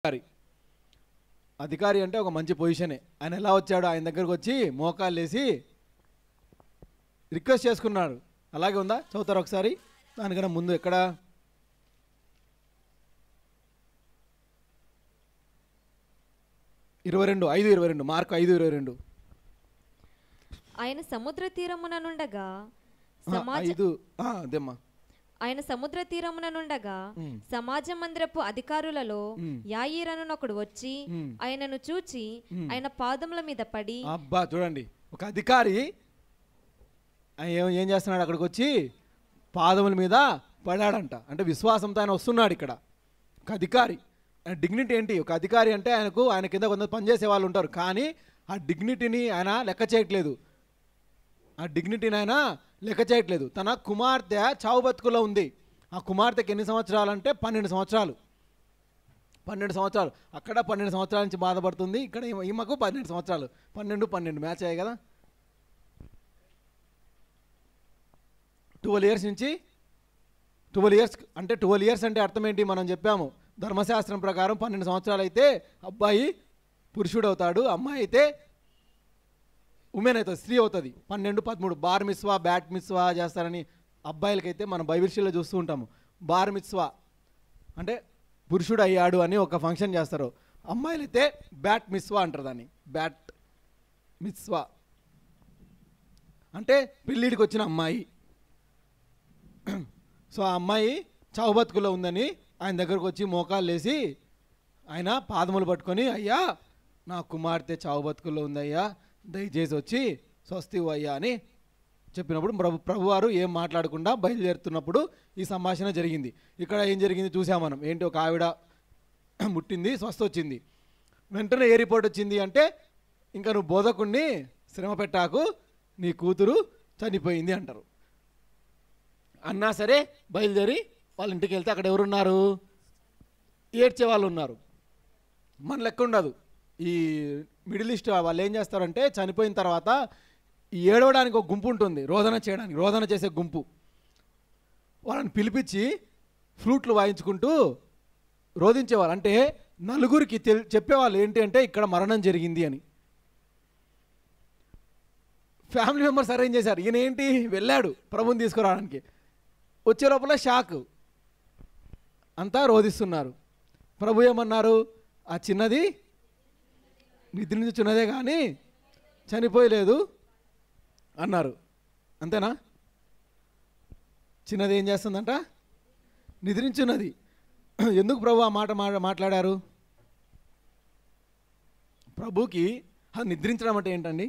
అధికారి అధికారి అంటే ఒక మంచి పొజిషనే. ఆయన ఎలా వచ్చాడు? ఆయన దగ్గరకు వచ్చి మోకాలు వేసి రిక్వెస్ట్ చేసుకున్నాడు. అలాగే ఉందా? చదువుతారు ఒకసారి. దానికన్నా ముందు ఎక్కడ 22:5-22 మార్కు 5:22. ఆయన సముద్ర తీరమున నుండగా ఆయన సముద్ర తీరమున నుండగా సమాజ మందిరపు అధికారులలో యాయీరనునొకడు వచ్చి ఆయనను చూచి ఆయన పాదముల మీద పడి. అబ్బా చూడండి, ఒక అధికారి ఏం చేస్తున్నాడు? అక్కడికి వచ్చి పాదముల మీద పడాడంట. అంటే విశ్వాసంతో ఆయన వస్తున్నాడు. ఇక్కడ ఒక అధికారి డిగ్నిటీ ఏంటి? ఒక అధికారి అంటే ఆయన కింద కొంత పనిచేసే వాళ్ళు ఉంటారు, కానీ ఆ డిగ్నిటీని ఆయన లెక్క చేయట్లేదు. తన కుమార్తె చావు బతుకులో ఉంది. ఆ కుమార్తెకి ఎన్ని సంవత్సరాలు అంటే 12 సంవత్సరాలు. అక్కడ 12 సంవత్సరాల నుంచి బాధపడుతుంది. ఇక్కడ ఈమెకు 12 సంవత్సరాలు. 12 మ్యాచ్ అయ్యాయి కదా. 12 ఇయర్స్ నుంచి 12 ఇయర్స్ అంటే అర్థం ఏంటి? మనం చెప్పాము, ధర్మశాస్త్రం ప్రకారం 12 సంవత్సరాలు అయితే అబ్బాయి పురుషుడు అవుతాడు, అమ్మాయి అయితే ఉమెన్ అవుతుంది, స్త్రీ అవుతుంది. 12-13 బార్ మిత్వా, బ్యాట్ మిత్వా చేస్తారని అబ్బాయిలకైతే మనం బైబిల్లో చూస్తూ ఉంటాము. బార్ మిత్వా అంటే పురుషుడు అయ్యాడు అని ఒక ఫంక్షన్ చేస్తారు. అమ్మాయిలైతే బ్యాట్ మిత్వా అంటారు దాన్ని. బ్యాట్ మిత్వా అంటే పెళ్ళిడికి వచ్చిన అమ్మాయి. సో ఆ అమ్మాయి చావు బతుకులో ఉందని ఆయన దగ్గరకు వచ్చి మోకాలు లేసి ఆయన పాదములు పట్టుకొని, అయ్యా నా కుమార్తె చావు బతుకుల్లో ఉందయ్యా, దయచేసి వచ్చి స్వస్తి అయ్యా అని చెప్పినప్పుడు ప్రభువారు ఏం మాట్లాడకుండా బయలుదేరుతున్నప్పుడు ఈ సంభాషణ జరిగింది. ఇక్కడ ఏం జరిగింది చూసాం మనం. ఏంటి? ఒక ఆవిడ ముట్టింది, స్వస్థ వచ్చింది. వెంటనే ఏ రిపోర్ట్ వచ్చింది అంటే, ఇంకా నువ్వు బోధకుణ్ణి శ్రమ పెట్టాకు, నీ కూతురు చనిపోయింది అంటారు. అన్నా సరే బయలుదేరి వాళ్ళ ఇంటికి వెళ్తే అక్కడ ఎవరున్నారు? ఏడ్చే వాళ్ళు ఉన్నారు. మన లెక్క ఉండదు. ఈ మిడిల్ ఈస్ట్ వాళ్ళు ఏం చేస్తారంటే, చనిపోయిన తర్వాత ఈ ఏడవడానికి ఒక గుంపు ఉంటుంది, రోదన చేసే గుంపు. వాళ్ళని పిలిపించి ఫ్లూట్లు వాయించుకుంటూ రోధించేవాళ్ళు. అంటే నలుగురికి చెప్పేవాళ్ళు ఏంటి అంటే, ఇక్కడ మరణం జరిగింది అని. ఫ్యామిలీ మెంబర్స్ అరేంజ్ చేశారు. ఈయన ఏంటి వెళ్ళాడు ప్రభుని తీసుకురావడానికి, వచ్చే లోపల షాక్, అంతా రోధిస్తున్నారు. ప్రభు ఏమన్నారు? ఆ చిన్నది నిద్రించుచున్నదే కానీ చనిపోయలేదు అన్నారు. అంతేనా? చిన్నది ఏం చేస్తుందంట? నిద్రించున్నది. ఎందుకు ప్రభు ఆ మాట మాట్లాడారు? ప్రభుకి నిద్రించడం అంటే ఏంటండి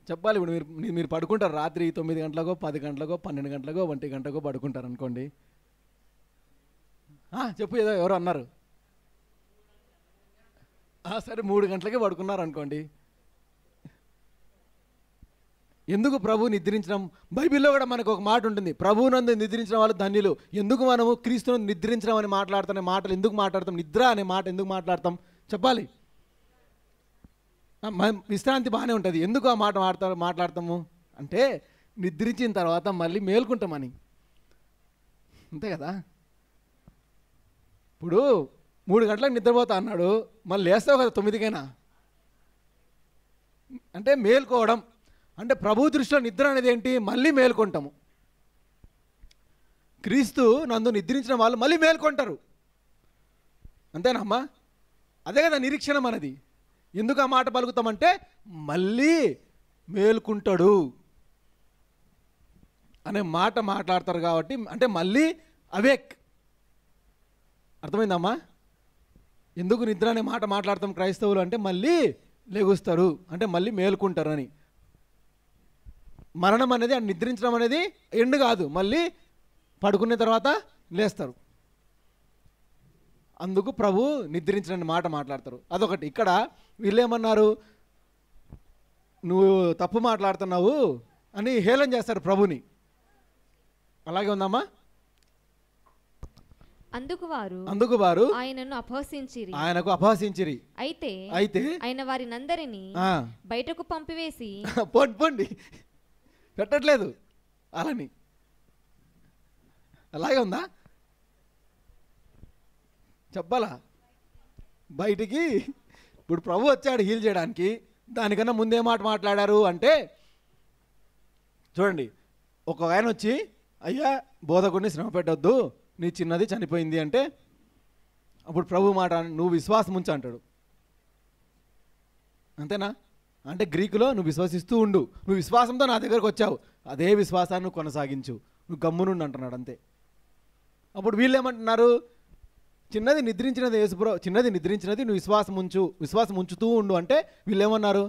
చెప్పాలి. ఇప్పుడు మీరు పడుకుంటారు రాత్రి 9 గంటలకో 10 గంటలకో 12 గంటలకో 1 గంటకో పడుకుంటారు అనుకోండి. చెప్పు, ఏదో ఎవరు అన్నారు. సరే 3 గంటలకే పడుకున్నారు అనుకోండి. ఎందుకు ప్రభు నిద్రించడం? బైబిల్లో కూడా మనకు ఒక మాట ఉంటుంది, ప్రభువునందు నిద్రించిన వాళ్ళు ధన్యులు. ఎందుకు మనము క్రీస్తును నిద్రించడం అని మాట్లాడుతున్న మాటలు ఎందుకు మాట్లాడతాం? నిద్ర అనే మాట ఎందుకు మాట్లాడతాం చెప్పాలి. విశ్రాంతి బాగానే ఉంటుంది. ఎందుకు ఆ మాట మాట్లాడతాము అంటే, నిద్రించిన తర్వాత మళ్ళీ మేల్కుంటామని. అంతే కదా. ఇప్పుడు 3 గంటలకు నిద్రపోతా అన్నాడు, మళ్ళీ లేస్తావు కదా 9కైనా. అంటే మేల్కోవడం అంటే ప్రభు దృష్టిలో నిద్ర అనేది ఏంటి? మళ్ళీ మేల్కొంటాము. క్రీస్తు నందు నిద్రించిన వాళ్ళు మళ్ళీ మేల్కొంటారు. అంతేనా అమ్మా? అదే కదా నిరీక్షణ మనది. ఎందుకు ఆ మాట పలుకుతామంటే, మళ్ళీ మేల్కుంటాడు అనే మాట మాట్లాడతారు కాబట్టి. అంటే మళ్ళీ అవేక్. అర్థమైందమ్మా? ఎందుకు నిద్ర అనే మాట మాట్లాడతాం క్రైస్తవులు అంటే, మళ్ళీ లెగుస్తారు అంటే మళ్ళీ మేల్కుంటారు అని. మరణం అనేది, నిద్రించడం అనేది ఎండ్ కాదు, మళ్ళీ పడుకున్న తర్వాత లేస్తారు. అందుకు ప్రభు నిద్రించిన మాట మాట్లాడతారు. అదొకటి. ఇక్కడ వీళ్ళేమన్నారు? నువ్వు తప్పు మాట్లాడుతున్నావు అని హేళన చేస్తారు ప్రభుని. అలాగే ఉందమ్మా? అందుకు వారు ఆయనకు అపహసించిరి. అయితే ఆయన వారినందరినీ బయటకు పంపివేసి పోండి పెట్టట్లేదు అలాని. అలాగే ఉందా? చెప్పాలా? బయటికి ఇప్పుడు ప్రభు వచ్చాడు హీల్ చేయడానికి. దానికన్నా ముందే మాట మాట్లాడారు అంటే చూడండి, ఒక ఆయన వచ్చి అయ్యా బోధకుడిని శ్రమ పెట్టొద్దు, నీ చిన్నది చనిపోయింది అంటే అప్పుడు ప్రభు మాట నువ్వు విశ్వాసం ఉంచు అంటాడు. అంతేనా? అంటే గ్రీకులో నువ్వు విశ్వసిస్తూ ఉండు, నువ్వు విశ్వాసంతో నా దగ్గరకు వచ్చావు, అదే విశ్వాసాన్ని నువ్వు కొనసాగించు, నువ్వు గమ్మునుండు అంటున్నాడు అంతే. అప్పుడు వీళ్ళు ఏమంటున్నారు? చిన్నది నిద్రించినది యేసుప్రభు, చిన్నది నిద్రించినది నువ్వు విశ్వాసం ఉంచుతూ ఉండు అంటే వీళ్ళు ఏమన్నారు?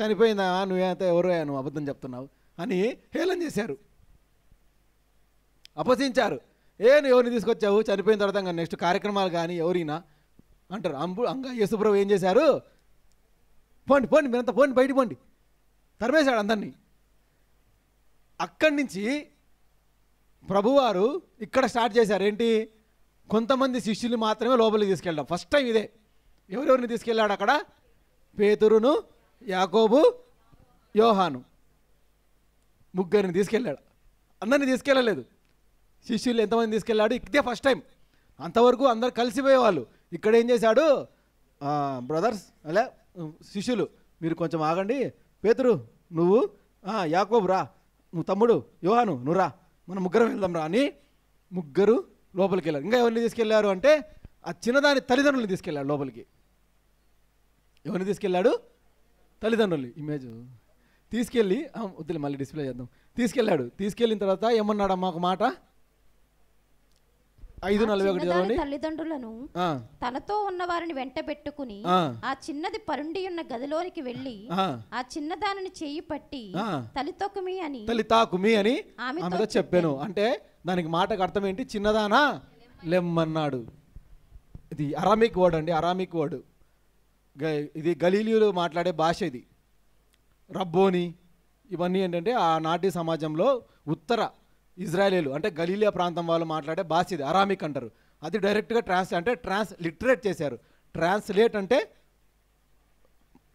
చనిపోయిందా, నువ్వేంత ఎవరు, నువ్వు అబద్ధం చెప్తున్నావు అని హేళన చేశారు, అపహసించారు. నువ్వు ఎవరిని తీసుకొచ్చావు, చనిపోయిన తర్వాత ఇంకా నెక్స్ట్ కార్యక్రమాలు కానీ ఎవరైనా అంటారు. అంగా యేసుప్రభు ఏం చేశారు? పోండి పోండి మీరంతా పోండి, బయట పోండి, తరిమేశాడు అందరినీ. అక్కడి నుంచి ప్రభువారు ఇక్కడ స్టార్ట్ చేశారు. ఏంటి? కొంతమంది శిష్యులు మాత్రమే లోపలికి తీసుకెళ్ళాం. ఫస్ట్ టైం ఇదే. ఎవరెవరిని తీసుకెళ్ళాడు అక్కడ? పేతురును, యాకోబు, యోహాను, ముగ్గురిని తీసుకెళ్ళాడు. అందరినీ తీసుకెళ్ళలేదు. శిష్యులు ఎంతమంది తీసుకెళ్ళాడు? ఇదే ఫస్ట్ టైం. అంతవరకు అందరు కలిసిపోయేవాళ్ళు. ఇక్కడ ఏం చేశాడు? బ్రదర్స్ అలా శిష్యులు మీరు కొంచెం ఆగండి, పేతురు నువ్వు, యాకోబు రా, నువ్వు తమ్ముడు యోహాను నువ్వు రా, మనం ముగ్గురం వెళ్దాం రా అని ముగ్గురు లోపలికి వెళ్ళారు. ఇంకా ఎవరిని తీసుకెళ్లారు అంటే ఆ చిన్నదాని తల్లిదండ్రులను తీసుకెళ్ళాడు లోపలికి. ఎవరిని తీసుకెళ్ళాడు? తల్లిదండ్రులు. ఇమేజ్ తీసుకెళ్ళి వద్దులే మళ్ళీ డిస్ప్లే చేద్దాం. తీసుకెళ్ళిన తర్వాత ఏమన్నాడమ్మా ఒక మాట, 5:41 చదవండి. తల్లిదండ్రులను తనతో ఉన్న వారిని వెంట పెట్టుకుని ఆ చిన్నది పరుండి ఉన్న గదిలోనికి వెళ్ళి ఆ చిన్నదానిని చేయి పట్టి తలితాకుమి అని ఆమెతో చెప్పాను. అంటే దానికి మాటకు అర్థం ఏంటి? చిన్నదానా లెమ్మన్నాడు. ఇది అరామిక్ వర్డ్ అండి, అరామిక్ వర్డ్. ఇది గలీలీయులు మాట్లాడే భాష. ఇది రబ్బోని ఇవన్నీ ఏంటంటే ఆనాటి సమాజంలో ఉత్తర ఇజ్రాయేలీలు అంటే గలీలియా ప్రాంతం వాళ్ళు మాట్లాడే భాష ఇది, అరామిక్ అంటారు. అది డైరెక్ట్గా ట్రాన్స్లిటరేట్ చేశారు. ట్రాన్స్లేట్ అంటే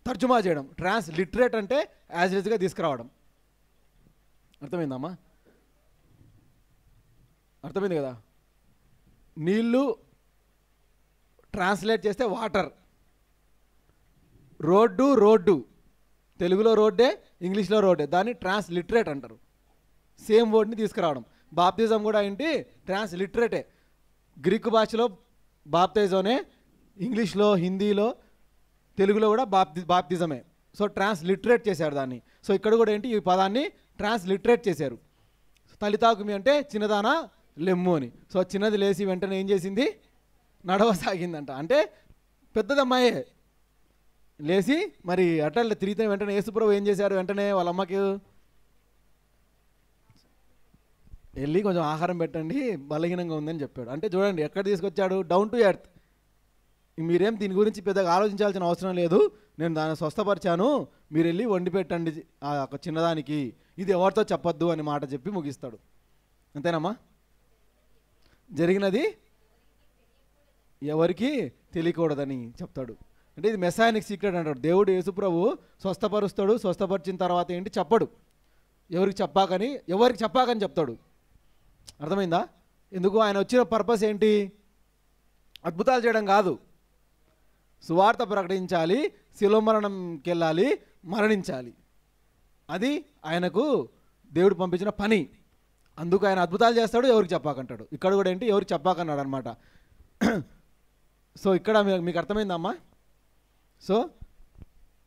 తర్జుమా చేయడం, ట్రాన్స్లిటరేట్ అంటే యాజ్ ఇట్గా తీసుకురావడం. అర్థమైందమ్మా? అర్థమైంది కదా? నీళ్ళు ట్రాన్స్లేట్ చేస్తే వాటర్, రోడ్డు తెలుగులో రోడ్డే, ఇంగ్లీష్లో రోడ్డే, దాన్ని ట్రాన్స్లిటరేట్ అంటారు. సేమ్ వర్డ్ని తీసుకురావడం. బాప్తిజం కూడా ఏంటి? ట్రాన్స్లిటరేటే. గ్రీకు భాషలో బాప్తిజమే, ఇంగ్లీష్లో, హిందీలో, తెలుగులో కూడా బాప్తిజమే. సో ట్రాన్స్లిటరేట్ చేశారు దాన్ని. సో ఇక్కడ కూడా ఏంటి? ఈ పదాన్ని ట్రాన్స్లిటరేట్ చేశారు. తలితాకుమి అంటే చిన్నదానా లెమ్ము అని. సో చిన్నది లేచి వెంటనే ఏం చేసింది? నడవసాగిందంట. అంటే పెద్దదమ్మాయే లేచి మరి అట్లా తిరిగితే వెంటనే యేసుప్రభు ఏం చేశారు? వెంటనే వాళ్ళ అమ్మకి వెళ్ళి కొంచెం ఆహారం పెట్టండి, బలహీనంగా ఉందని చెప్పాడు. అంటే చూడండి ఎక్కడ తీసుకొచ్చాడు? Down to earth. మీరేం దీని గురించి పెద్దగా ఆలోచించాల్సిన అవసరం లేదు, నేను దాన్ని స్వస్థపరిచాను, మీరు వెళ్ళి వండి పెట్టండి ఆ చిన్నదానికి, ఇది ఎవరితో చెప్పొద్దు అని మాట చెప్పి ముగిస్తాడు. అంతేనమ్మా? జరిగినది ఎవరికి తెలియకూడదని చెప్తాడు. అంటే ఇది మెసానిక్ సీక్రెట్ అంటాడు. దేవుడు యేసుప్రభు స్వస్థపరుస్తాడు, స్వస్థపరిచిన తర్వాత ఏంటి చెప్పడు, ఎవరికి చెప్పాకని చెప్తాడు. అర్థమైందా? ఎందుకు? ఆయన వచ్చిన పర్పస్ ఏంటి? అద్భుతాలు చేయడం కాదు, సువార్త ప్రకటించాలి, శిలువ మరణంకి వెళ్ళాలి, మరణించాలి. అది ఆయనకు దేవుడు పంపించిన పని. అందుకు ఆయన అద్భుతాలు చేస్తాడు, ఎవరికి చెప్పాకంటాడు. ఇక్కడ కూడా ఏంటి? ఎవరికి చెప్పాకన్నాడు అనమాట. సో ఇక్కడ మీకు అర్థమైందమ్మా? సో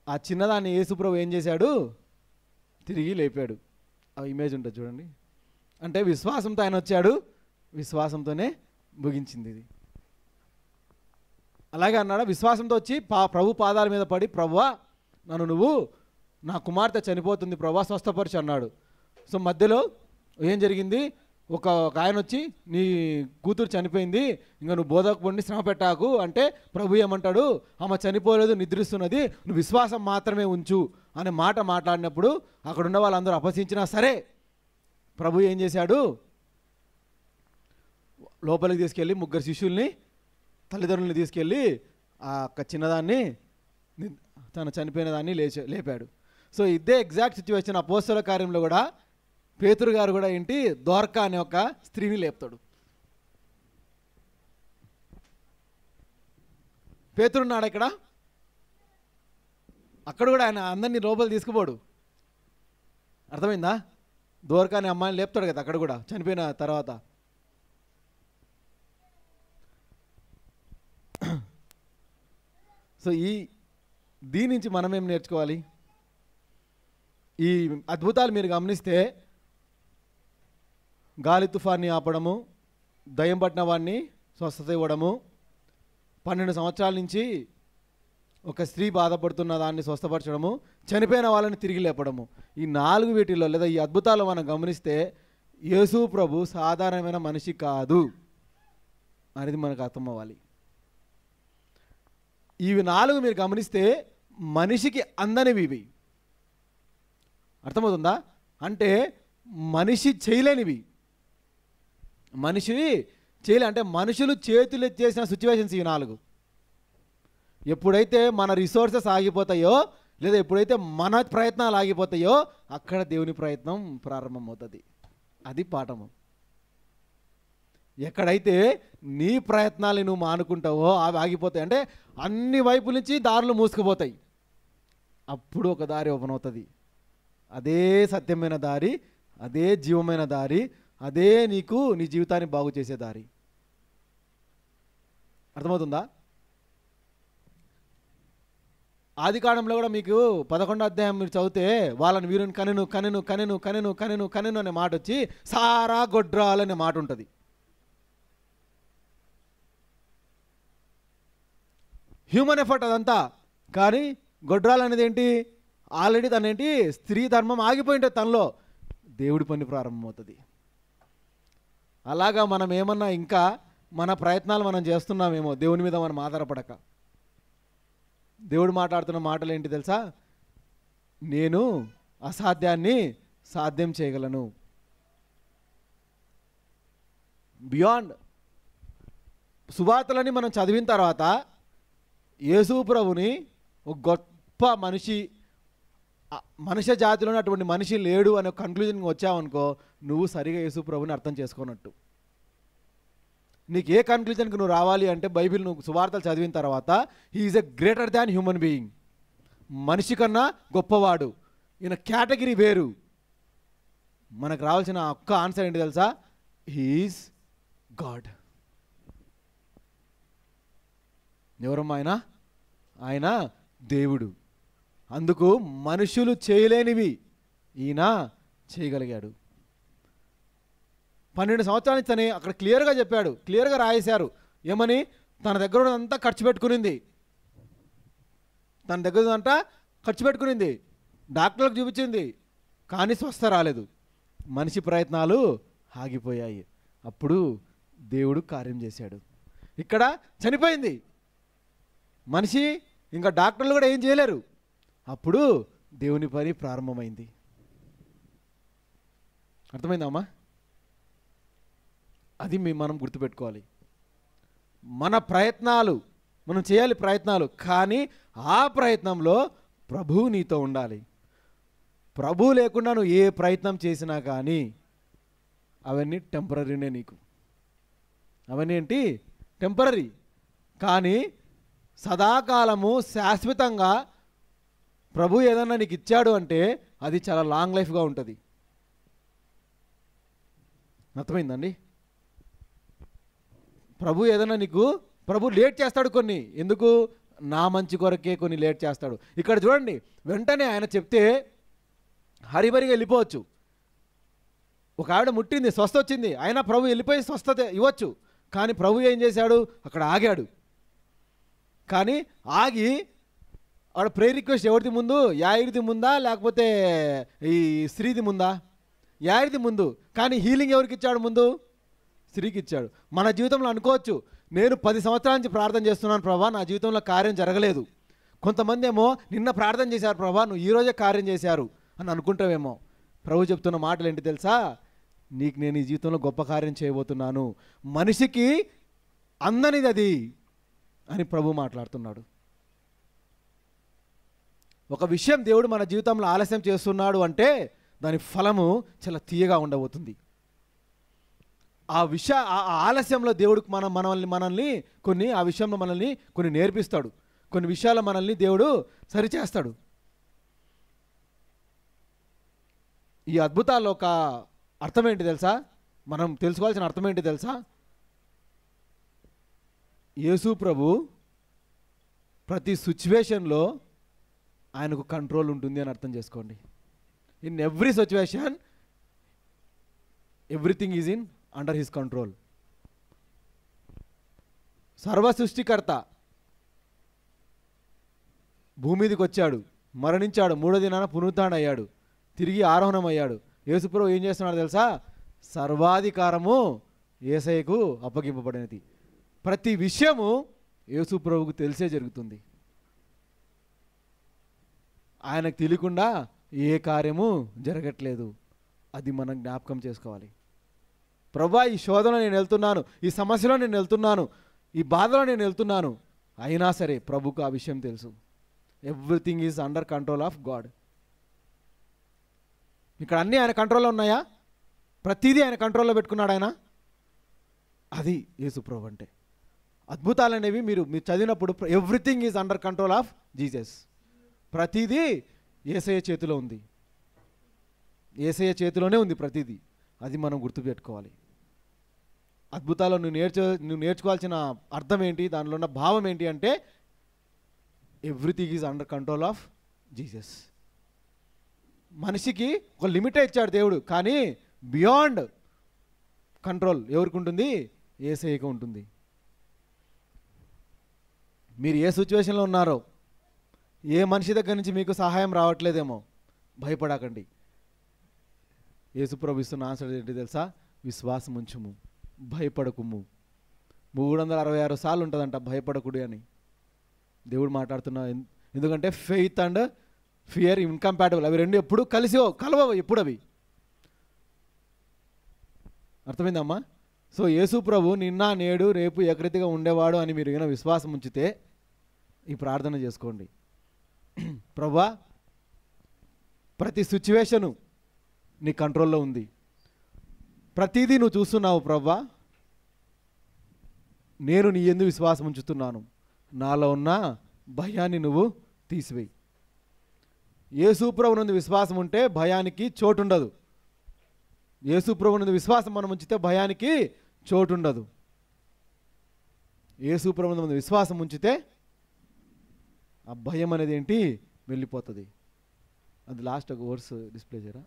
ఆ చిన్నదాన్ని యేసుప్రభు ఏం చేశాడు? తిరిగి లేపాడు. ఆ ఇమేజ్ ఉంటుంది చూడండి. అంటే విశ్వాసంతో ఆయన వచ్చాడు, విశ్వాసంతోనే ముగించింది ఇది. అలాగే అన్నాడు, విశ్వాసంతో వచ్చి ప్రభు పాదాల మీద పడి, ప్రభువా నువ్వు నా కుమార్తె చనిపోతుంది ప్రభువా స్వస్థపరిచి అన్నాడు. సో మధ్యలో ఏం జరిగింది? ఒక ఆయన వచ్చి నీ కూతురు చనిపోయింది, ఇంకా నువ్వు బోధకుడిని శ్రమ పెట్టాకు అంటే ప్రభు ఏమంటాడు? ఆమె చనిపోలేదు, నిద్రిస్తున్నది, నువ్వు విశ్వాసం మాత్రమే ఉంచు అనే మాట మాట్లాడినప్పుడు అక్కడున్న వాళ్ళందరూ అపహసించినా సరే ప్రభు ఏం చేశాడు? లోపలికి తీసుకెళ్ళి ముగ్గురు శిష్యుల్ని, తల్లిదండ్రుల్ని తీసుకెళ్ళి ఆ చిన్నదాన్ని, తను చనిపోయిన దాన్ని లేపాడు. సో ఇదే ఎగ్జాక్ట్ సిచ్యువేషన్ అపోస్తల కార్యంలో కూడా పేతురు గారు కూడా ఏంటి? దోర్కా అనే ఒక స్త్రీని లేపుతాడు. పేతురున్నాడు ఇక్కడ, అక్కడ కూడా ఆయన అందరినీ లోపల తీసుకుపోడు. అర్థమైందా? దోరకాని అమ్మాయిని లేపుతాడు కదా అక్కడ కూడా చనిపోయిన తర్వాత. సో దీని నుంచి మనం ఏం నేర్చుకోవాలి? ఈ అద్భుతాలు మీరు గమనిస్తే గాలి తుఫాన్ని ఆపడము, దయ్యం పట్టిన వాడిని స్వస్థత ఇవ్వడము, 12 సంవత్సరాల నుంచి ఒక స్త్రీ బాధపడుతున్న దాన్ని స్వస్థపరచడము, చనిపోయిన వాళ్ళని తిరిగి లేపడము, ఈ 4 వీటిల్లో లేదా ఈ అద్భుతాలు మనం గమనిస్తే యేసు ప్రభు సాధారణమైన మనిషి కాదు అనేది మనకు అర్థం అవ్వాలి. ఇవి 4 మీరు గమనిస్తే మనిషికి అందనివి ఇవి. అర్థమవుతుందా? అంటే మనిషి చేయలేనివి, మనిషి అంటే మనుషులు చేతులు ఎత్తేసిన సిచ్యువేషన్స్ ఈ 4. ఎప్పుడైతే మన రిసోర్సెస్ ఆగిపోతాయో లేదా ఎప్పుడైతే మన ప్రయత్నాలు ఆగిపోతాయో అక్కడ దేవుని ప్రయత్నం ప్రారంభమవుతుంది. అది పాఠము. ఎక్కడైతే నీ ప్రయత్నాలు నువ్వు మానుకుంటావో అవి ఆగిపోతాయి, అంటే అన్ని వైపుల నుంచి దారులు మూసుకుపోతాయి. అప్పుడు ఒక దారి ఓపెన్ అవుతుంది. అదే సత్యమైన దారి, అదే జీవమైన దారి, అదే నీకు నీ జీవితాన్ని బాగు చేసే దారి. అర్థమవుతుందా? ఆదికాండంలో కూడా మీకు 11వ అధ్యాయం మీరు చదివితే వాళ్ళని వీరుని కనెను కనెను కనెను కనెను కనెను కనెను అనే మాట వచ్చి సారా గొడ్రాలు అనే మాట ఉంటుంది. హ్యూమన్ ఎఫర్ట్ అదంతా. కానీ గొడ్రాలు అనేది ఏంటి? ఆల్రెడీ తనేంటి స్త్రీ ధర్మం ఆగిపోయింటే తనలో దేవుడి పని ప్రారంభమవుతుంది. అలాగా మనం ఏమన్నా ఇంకా మన ప్రయత్నాలు మనం చేస్తున్నామేమో దేవుని మీద మనం ఆధారపడక. దేవుడు మాట్లాడుతున్న మాటలు ఏంటి తెలుసా? నేను అసాధ్యాన్ని సాధ్యం చేయగలను. బియాండ్ సువార్తలని మనం చదివిన తర్వాత యేసు ప్రభుని ఒక గొప్ప మనుష్య జాతిలోనే అటువంటి మనిషి లేడు అనే కన్క్లూజన్కి వచ్చావనుకో, నువ్వు సరిగా యేసు ప్రభుని అర్థం చేసుకున్నట్టు. నీకు ఏ కన్క్లూజన్కి నువ్వు రావాలి అంటే బైబిల్ నువ్వు సువార్తలు చదివిన తర్వాత he is a greater than human being, మనిషి కన్నా గొప్పవాడు, ఈయన కేటగిరీ వేరు. మనకు రావాల్సిన ఒక్క ఆన్సర్ ఏంటి తెలుసా? He is God. ఎవరమ్మా ఆయన? ఆయన దేవుడు. అందుకు మనుషులు చేయలేనివి ఈయన చేయగలిగాడు. 12 సంవత్సరాల నుంచి తనే అక్కడ క్లియర్గా చెప్పాడు, క్లియర్గా రాయేశారు. ఏమని? తన దగ్గర ఉన్నదంతా ఖర్చు పెట్టుకునింది, తన దగ్గర ఉన్నదంతా ఖర్చు పెట్టుకునింది, డాక్టర్లకు చూపించింది, కానీ స్వస్థ రాలేదు. మనిషి ప్రయత్నాలు ఆగిపోయాయి. అప్పుడు దేవుడు కార్యం చేశాడు. ఇక్కడ చనిపోయింది మనిషి, ఇంకా డాక్టర్లు కూడా ఏం చేయలేరు. అప్పుడు దేవుని పని ప్రారంభమైంది. అర్థమైందమ్మా? అది మనం గుర్తుపెట్టుకోవాలి. మన ప్రయత్నాలు మనం చేయాలి ప్రయత్నాలు, కానీ ఆ ప్రయత్నంలో ప్రభువు నీతో ఉండాలి. ప్రభువు లేకుండా నువ్వు ఏ ప్రయత్నం చేసినా కానీ అవన్నీ టెంపరీనే. నీకు అవన్నీ ఏంటి? టెంపరీ. కానీ సదాకాలము శాశ్వతంగా ప్రభు ఏదన్నా నీకు ఇచ్చాడు అంటే అది చాలా లాంగ్ లైఫ్గా ఉంటుంది. అర్థమైందండి? ప్రభు ఏదన్నా నీకు ప్రభు లేట్ చేస్తాడు కొన్ని. ఎందుకు? నా మంచి కొరకే కొన్ని లేట్ చేస్తాడు. ఇక్కడ చూడండి, వెంటనే ఆయన చెప్తే హరిబరిగా వెళ్ళిపోవచ్చు. ఒక ఆవిడ ముట్టింది, స్వస్థ వచ్చింది, అయినా ప్రభు వెళ్ళిపోయి స్వస్థత ఇవ్వచ్చు. కానీ ప్రభు ఏం చేశాడు? అక్కడ ఆగాడు. కానీ ఆగి ఆవిడ ప్రేయర్ రిక్వెస్ట్ ఎవరిది ముందు? యాయిరిది ముందా లేకపోతే ఈ స్త్రీది ముందా? యాయిరిది ముందు. కానీ హీలింగ్ ఎవరికి ఇచ్చాడు? ముందు స్త్రీకి ఇచ్చాడు. మన జీవితంలో అనుకోవచ్చు, నేను 10 సంవత్సరాల నుంచి ప్రార్థన చేస్తున్నాను ప్రభా, నా జీవితంలో కార్యం జరగలేదు. కొంతమంది ఏమో నిన్న ప్రార్థన చేశారు ప్రభా, నువ్వు ఈరోజే కార్యం చేశారు అని అనుకుంటావేమో. ప్రభు చెప్తున్న మాటలు ఏంటి తెలుసా? నీకు నేను ఈ జీవితంలో గొప్ప కార్యం చేయబోతున్నాను, మనిషికి అందనిది అది అని ప్రభు మాట్లాడుతున్నాడు. ఒక విషయం దేవుడు మన జీవితంలో ఆలస్యం చేస్తున్నాడు అంటే దాని ఫలము చాలా తీయగా ఉండబోతుంది. ఆ ఆలస్యంలో దేవుడికి మనల్ని ఆ విషయంలో మనల్ని కొన్ని నేర్పిస్తాడు, కొన్ని విషయాలు మనల్ని దేవుడు సరిచేస్తాడు. ఈ అద్భుతాల్లో ఒక అర్థం ఏంటి తెలుసా? మనం తెలుసుకోవాల్సిన అర్థం ఏంటి తెలుసా? యేసు ప్రభు ప్రతి సిచ్యువేషన్లో ఆయనకు కంట్రోల్ ఉంటుంది అని అర్థం చేసుకోండి. In every situation everything is in under his control. సర్వ సృష్టికర్త భూమి మీదకి వచ్చాడు, మరణించాడు, 3వ దినాన పునరుత్థానమయ్యాడు, తిరిగి ఆరోహణం అయ్యాడు. యేసుప్రభు ఏం చేస్తున్నాడు తెలుసా? సర్వాధికారము యేసయ్యకు అప్పగింపబడినది. ప్రతి విషయము యేసుప్రభుకు తెలిసే జరుగుతుంది. ఆయనకు తెలియకుండా ఏ కార్యము జరగట్లేదు. అది మనం జ్ఞాపకం చేసుకోవాలి. ప్రభా, ఈ శోధనలో నేను వెళ్తున్నాను, ఈ సమస్యలో నేను వెళ్తున్నాను, ఈ బాధలో నేను వెళ్తున్నాను, అయినా సరే ప్రభుకు ఆ విషయం తెలుసు. Everything is under control of God. ఇక్కడ అన్నీ ఆయన కంట్రోల్లో ఉన్నాయా? ప్రతిదీ ఆయన కంట్రోల్లో పెట్టుకున్నాడు ఆయన. అది యేసు ప్రభు అంటే. అద్భుతాలు అనేవి మీరు చదివినప్పుడు everything is under control of Jesus. ప్రతిదీ యేసయ్య చేతిలో ఉంది, యేసయ్య చేతిలోనే ఉంది ప్రతిదీ. అది మనం గుర్తుపెట్టుకోవాలి. అద్భుతాలు నువ్వు నేర్చుకోవాల్సిన అర్థం ఏంటి, దానిలో ఉన్న భావం ఏంటి అంటే everything is under control of Jesus. మనిషికి ఒక లిమిటే ఇచ్చాడు దేవుడు, కానీ బియాండ్ కంట్రోల్ ఎవరికి ఉంటుంది? యేసయ్యకు ఉంటుంది. మీరు ఏ సిచ్యువేషన్లో ఉన్నారో, ఏ మనిషి దగ్గర నుంచి మీకు సహాయం రావట్లేదేమో, భయపడకండి. యేసుప్రభు ఇస్తున్న ఆన్సర్ ఏంటి తెలుసా? విశ్వాసం ఉంచుము, భయపడకుము. 366 సార్లు ఉంటుందంట భయపడకుడు అని దేవుడు మాట్లాడుతున్నా. ఎందుకంటే ఫెయిత్ అండ్ ఫియర్ ఇన్కంపాటబుల్. అవి రెండు ఎప్పుడు కలవవు ఎప్పుడు అవి. అర్థమైందమ్మా? సో యేసు ప్రభు నిన్న నేడు రేపు ఏకరీతిగా ఉండేవాడు అని మీరు ఏమైనా విశ్వాసం ఉంచితే ఈ ప్రార్థన చేసుకోండి. ప్రభా, ప్రతి సిచ్యువేషను నీ కంట్రోల్లో ఉంది, ప్రతిదీ నువ్వు చూస్తున్నావు. ప్రభా, నేను నీ యందు విశ్వాసం ఉంచుతున్నాను, నాలో ఉన్న భయాన్ని నువ్వు తీసివేయి. యేసు ప్రభు నందు విశ్వాసం ఉంటే భయానికి చోటు ఉండదు. యేసు ప్రభు నందు విశ్వాసం మనం ఉంచితే భయానికి చోటు ఉండదు. యేసు ప్రభు నందు విశ్వాసం ఉంచితే ఆ భయం అనేది ఏంటి? వెళ్ళిపోతుంది. అది లాస్ట్ ఒక వర్స్ డిస్ప్లే చేయరా?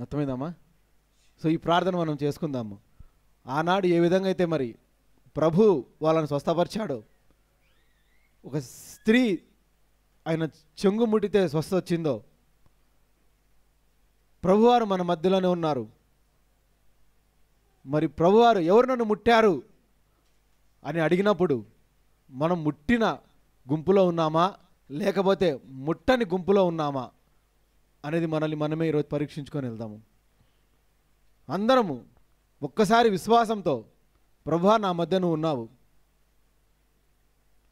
అర్థమైందమ్మా? సో ఈ ప్రార్థన మనం చేసుకుందాము. ఆనాడు ఏ విధంగా అయితే మరి ప్రభు వాళ్ళని స్వస్థపరిచాడో, ఒక స్త్రీ ఆయన చెంగు ముట్టితే స్వస్థ వచ్చిందో, ప్రభువారు మన మధ్యలోనే ఉన్నారు. మరి ప్రభువారు ఎవరు నన్ను ముట్టారు అని అడిగినప్పుడు మనం ముట్టిన గుంపులో ఉన్నామా లేకపోతే ముట్టని గుంపులో ఉన్నామా అనేది మనల్ని మనమే ఈరోజు పరీక్షించుకొని వెళ్దాము. అందరము ఒక్కసారి విశ్వాసంతో, ప్రభా నా మధ్య నువ్వు ఉన్నావు,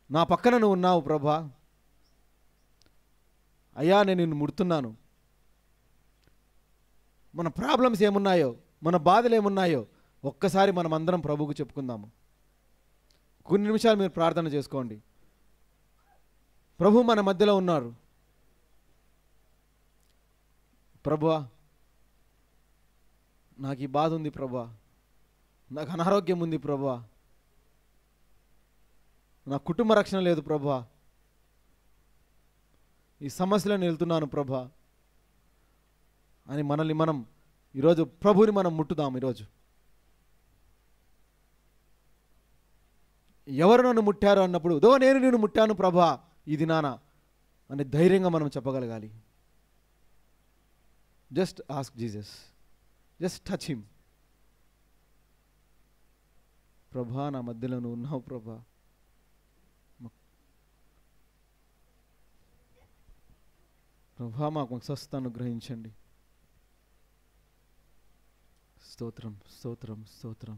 నా పక్కన నువ్వు ఉన్నావు ప్రభా, అయ్యా నేను నిన్ను ముడుతున్నాను. మన ప్రాబ్లమ్స్ ఏమున్నాయో, మన బాధలు ఏమున్నాయో ఒక్కసారి మనం అందరం ప్రభువుకు చెప్పుకుందాము. కొన్ని నిమిషాలు మీరు ప్రార్థన చేసుకోండి. ప్రభు మన మధ్యలో ఉన్నారు. ప్రభువా, నాకు ఈ బాధ ఉంది ప్రభువా, నాకు అనారోగ్యం ఉంది ప్రభువా, నా కుటుంబ రక్షణ లేదు ప్రభువా, ఈ సమస్యలను వెళ్తున్నాను ప్రభా అని మనల్ని మనం ఈరోజు ప్రభుని మనం ముట్టుదాం. ఈరోజు ఎవరు నన్ను ముట్టారు అన్నప్పుడు, దో నేను నిన్ను ముట్టాను ప్రభా ఇది నానా అని ధైర్యంగా మనం చెప్పగలగాలి. Just ask Jesus, just touch him. ప్రభా నా మధ్యలో నువ్వు ఉన్నావు ప్రభా, ప్రభా మాకు స్వస్థత అనుగ్రహించండి. స్తోత్రం స్తోత్రం స్తోత్రం.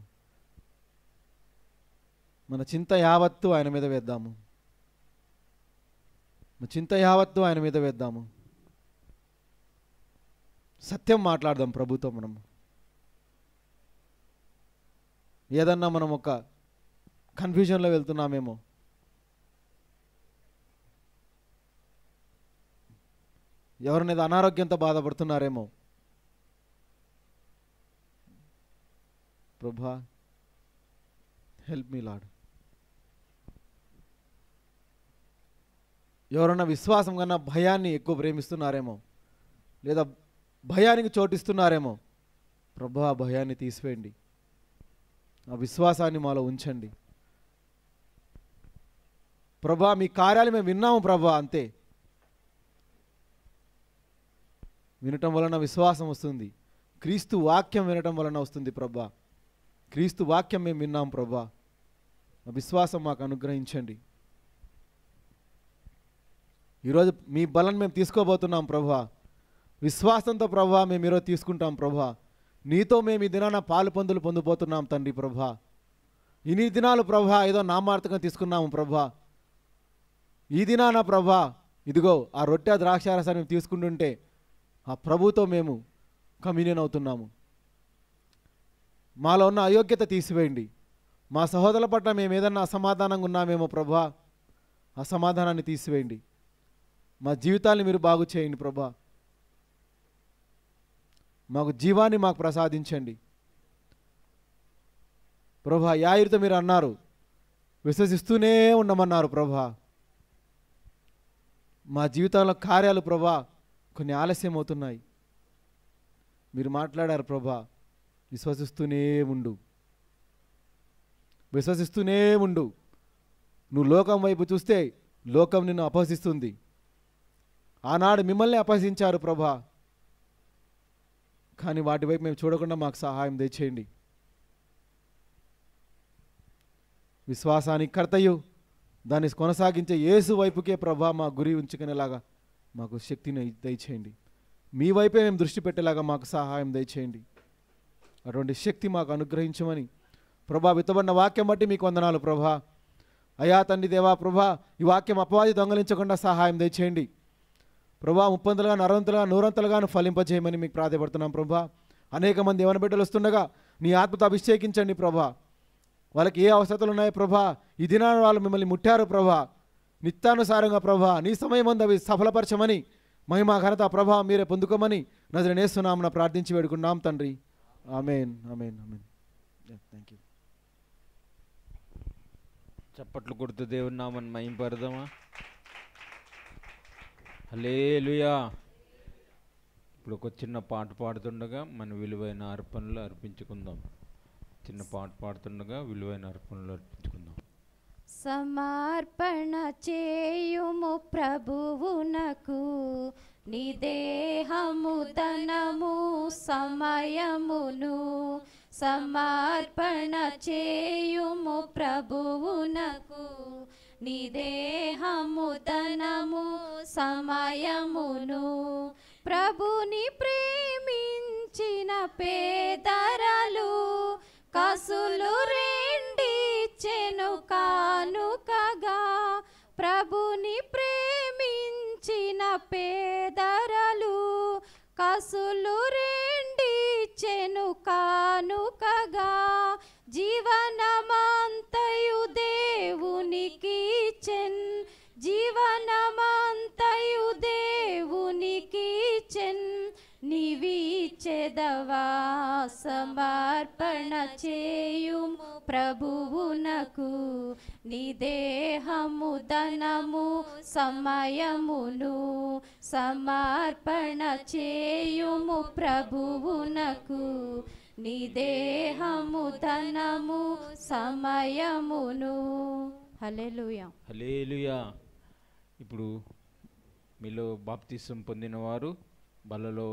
మన చింత యావత్తు ఆయన మీద వేద్దాము. మన చింత యావత్తు ఆయన మీద వేద్దాము. సత్యం మాట్లాడదాం ప్రభుతో. మనం ఏదన్నా మనం ఒక కన్ఫ్యూజన్లో వెళ్తున్నామేమో, ఎవరినేదో అనారోగ్యంతో బాధపడుతున్నారేమో, ప్రభా హెల్ప్ మీ లార్డ్. ఎవరన్నా విశ్వాసం కన్నా భయాన్ని ఎక్కువ ప్రేమిస్తున్నారేమో, లేదా భయానికి చోటిస్తున్నారేమో, ప్రభా ఆ భయాన్ని తీసివేయండి, ఆ విశ్వాసాన్ని మాలో ఉంచండి. ప్రభా మీ కార్యాలు మేము విన్నాము ప్రభా, అంతే. వినటం వలన విశ్వాసం వస్తుంది. క్రీస్తు వాక్యం వినటం వలన వస్తుంది ప్రభా. క్రీస్తు వాక్యం మేము విన్నాం ప్రభా, ఆ విశ్వాసం మాకు అనుగ్రహించండి. ఈరోజు మీ బలం మేము తీసుకోబోతున్నాం ప్రభా. విశ్వాసంతో ప్రభా మేము ఈరోజు తీసుకుంటాం ప్రభా. నీతో మేము ఈ దినాన పాలు పొందులు పొందిపోతున్నాం తండ్రి ప్రభా. ఇన్ని దినాలు ప్రభా ఏదో నామార్థంగా తీసుకున్నాము ప్రభా. ఈ దినాన ప్రభా ఇదిగో ఆ రొట్టె ద్రాక్షారసాన్ని మేము తీసుకుంటుంటే ఆ ప్రభుతో మేము కమ్యూనియన్ అవుతున్నాము. మాలో ఉన్న అయోగ్యత తీసివేయండి. మా సహోదరుల పట్ల మేము ఏదన్నా అసమాధానంగా ఉన్నామేమో ప్రభా, అసమాధానాన్ని తీసివేయండి. మా జీవితాన్ని మీరు బాగు చేయండి ప్రభా. మాకు జీవాన్ని మాకు ప్రసాదించండి ప్రభా. యాయిరుతో మీరు అన్నారు విశ్వసిస్తూనే ఉండమన్నారు ప్రభా. మా జీవితంలో కార్యాలు ప్రభా కొన్ని ఆలస్యం అవుతున్నాయి. మీరు మాట్లాడారు ప్రభా, విశ్వసిస్తూనే ఉండు, విశ్వసిస్తూనే ఉండు. నువ్వు లోకం వైపు చూస్తే లోకం నిన్ను అపహసిస్తుంది. ఆనాడు మిమ్మల్ని అపహసించారు ప్రభా, కానీ వాటి వైపు మేము చూడకుండా మాకు సహాయం దయచేయండి. విశ్వాసానికి కర్తయు దాన్ని కొనసాగించే యేసు వైపుకే ప్రభా మా గురి ఉంచుకునేలాగా మాకు శక్తిని దయచేయండి. మీ వైపే మేము దృష్టి పెట్టేలాగా మాకు సహాయం దయచేయండి. అటువంటి శక్తి మాకు అనుగ్రహించమని ప్రభా, విత్తబడిన వాక్యం బట్టి మీకు వందనాలు ప్రభా. అయా తండ్రి దేవా ప్రభా, ఈ వాక్యం అపవాది దొంగలించకుండా సహాయం దయచేయండి ప్రభా. 30 60 100 ఫలింపజేయమని మీకు ప్రార్థపడుతున్నాం ప్రభా. అనేక మంది యవన బిడ్డలు వస్తుండగా నీ ఆత్మతో అభిషేకించండి ప్రభా. వాళ్ళకి ఏ అవసరతలు ఉన్నాయో ప్రభా, ఈ దినాన వాళ్ళు మిమ్మల్ని ముట్టారు ప్రభా. నిత్యానుసారంగా ప్రభా నీ సమయం అందు అవి సఫలపరచమని మహిమ ఘనత ప్రభా మీరే పొందుకోమని నజరేయుడైన యేసు నామమున ప్రార్థించి వేడుకున్నాం తండ్రి. Amen amen amen. Thank you. చప్పట్లు కొడుతూ దేవుని నామని మహింపరదమా. హల్లెలూయా. ఇప్పుడు ఒక చిన్న పాట పాడుతుండగా మన విలువైన అర్పణలు అర్పించుకుందాం. చిన్న పాట పాడుతుండగా విలువైన అర్పణలు అర్పించుకుందాం. సమర్పణ చేయుము ప్రభువునకు నీ దేహము ధనము సమయమును. సమర్పణ చేయుము ప్రభువునకు నీ దేహము ధనము సమయమును. ప్రభుని ప్రేమించిన పేదరలు కసులు రెండిచ్చెను కానుకగా. ప్రభుని ప్రేమించిన పేదరలు కసులు రెండిచ్చెను కానుకగా. జీవనమంతయు దేవునికి చెన్, జీవనమంతయు దేవునికి చెన్. నీవిచ్చెదవా సమర్పణ చేయుము ప్రభువునకు నీ దేహము ధనము సమయమును. సమర్పణ చేయుము ప్రభువునకు నీ దేహము ధనము సమయమును. హల్లెలూయా హల్లెలూయా. ఇప్పుడు మీలో బాప్తిసం పొందినవారు, బలలో